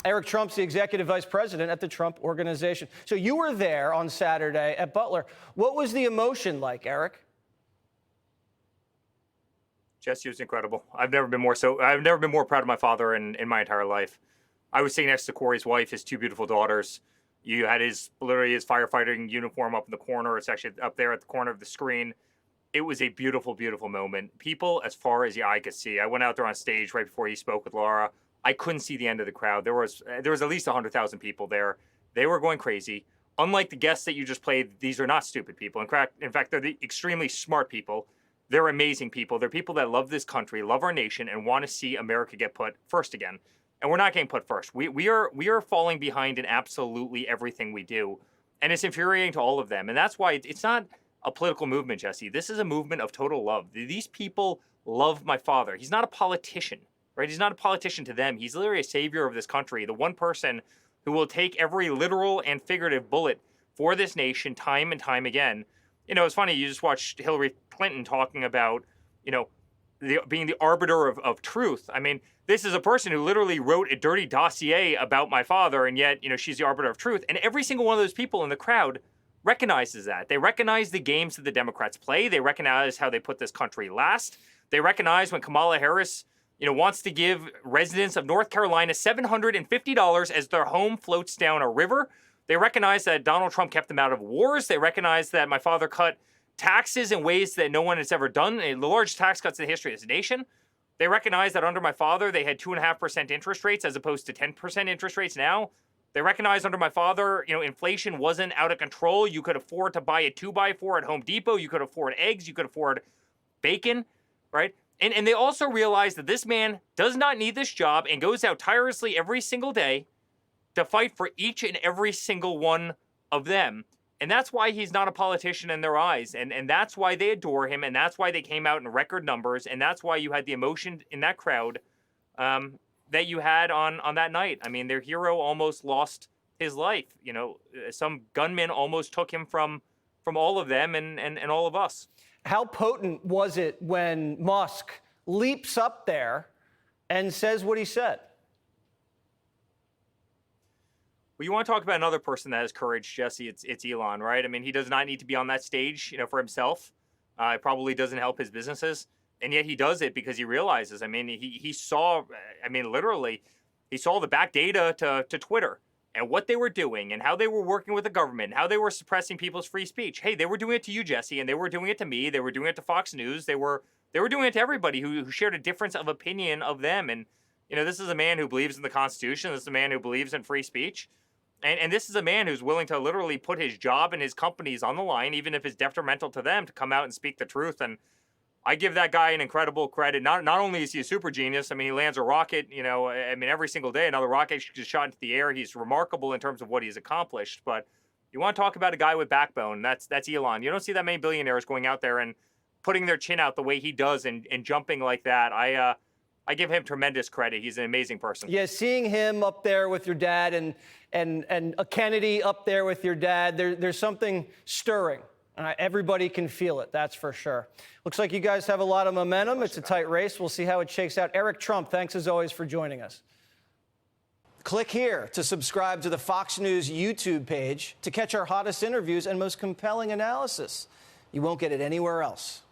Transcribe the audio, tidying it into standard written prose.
Eric Trump's the executive vice president at the Trump Organization. So you were there on Saturday at Butler. What was the emotion like, Eric? Jesse, was incredible. I've never been more proud of my father in my entire life. I was sitting next to Corey's wife, his two beautiful daughters. You had literally his firefighting uniform up in the corner. It's actually up there at the corner of the screen. It was a beautiful, beautiful moment. People as far as the eye could see. I went out there on stage right before he spoke with Laura. I couldn't see the end of the crowd. There was at least 100,000 people there. They were going crazy. Unlike the guests that you just played, these are not stupid people. In fact, they're the extremely smart people. They're amazing people. They're people that love this country, love our nation, and want to see America get put first again. And we're not getting put first. We are falling behind in absolutely everything we do. And it's infuriating to all of them. And that's why it's not a political movement, Jesse. This is a movement of total love. These people love my father. He's not a politician, right? He's not a politician to them. He's literally a savior of this country. The one person who will take every literal and figurative bullet for this nation time and time again. You know, it's funny. You just watched Hillary Clinton talking about, you know, being the arbiter of truth. I mean, this is a person who literally wrote a dirty dossier about my father, and yet, you know, she's the arbiter of truth. And every single one of those people in the crowd recognizes that. They recognize the games that the Democrats play. They recognize how they put this country last. They recognize when Kamala Harris, you know, wants to give residents of North Carolina $750 as their home floats down a river. They recognize that Donald Trump kept them out of wars. They recognize that my father cut taxes in ways that no one has ever done, the largest tax cuts in the history of this nation. They recognize that under my father, they had 2.5% interest rates as opposed to 10% interest rates now. They recognize under my father, you know, inflation wasn't out of control. You could afford to buy a 2x4 at Home Depot. You could afford eggs. You could afford bacon, right? And they also realize that this man does not need this job and goes out tirelessly every single day to fight for each and every single one of them. And that's why he's not a politician in their eyes. And that's why they adore him. And that's why they came out in record numbers. And that's why you had the emotion in that crowd that you had on that night. I mean, their hero almost lost his life. You know, some gunman almost took him from all of them and all of us. How potent was it when Musk leaps up there and says what he said? Well, you want to talk about another person that has courage, Jesse? It's Elon, right? I mean, he does not need to be on that stage, you know, for himself. It probably doesn't help his businesses, and yet he does it because he realizes. I mean, he saw. I mean, literally, he saw the back data to Twitter and what they were doing and how they were working with the government, and how they were suppressing people's free speech. Hey, they were doing it to you, Jesse, and they were doing it to me. They were doing it to Fox News. They were doing it to everybody who shared a difference of opinion of them. And you know, this is a man who believes in the Constitution. This is a man who believes in free speech. And this is a man who's willing to literally put his job and his companies on the line, even if it's detrimental to them, to come out and speak the truth. And I give that guy an incredible credit. Not only is he a super genius, I mean, he lands a rocket, you know, I mean, every single day, another rocket just shot into the air. He's remarkable in terms of what he's accomplished. But you want to talk about a guy with backbone, that's Elon. You don't see that many billionaires going out there and putting their chin out the way he does and jumping like that. I give him tremendous credit. He's an amazing person. Yeah, seeing him up there with your dad and a Kennedy up there with your dad, there's something stirring. Everybody can feel it, that's for sure. Looks like you guys have a lot of momentum. It's a tight race. We'll see how it shakes out. Eric Trump, thanks as always for joining us. Click here to subscribe to the Fox News YouTube page to catch our hottest interviews and most compelling analysis. You won't get it anywhere else.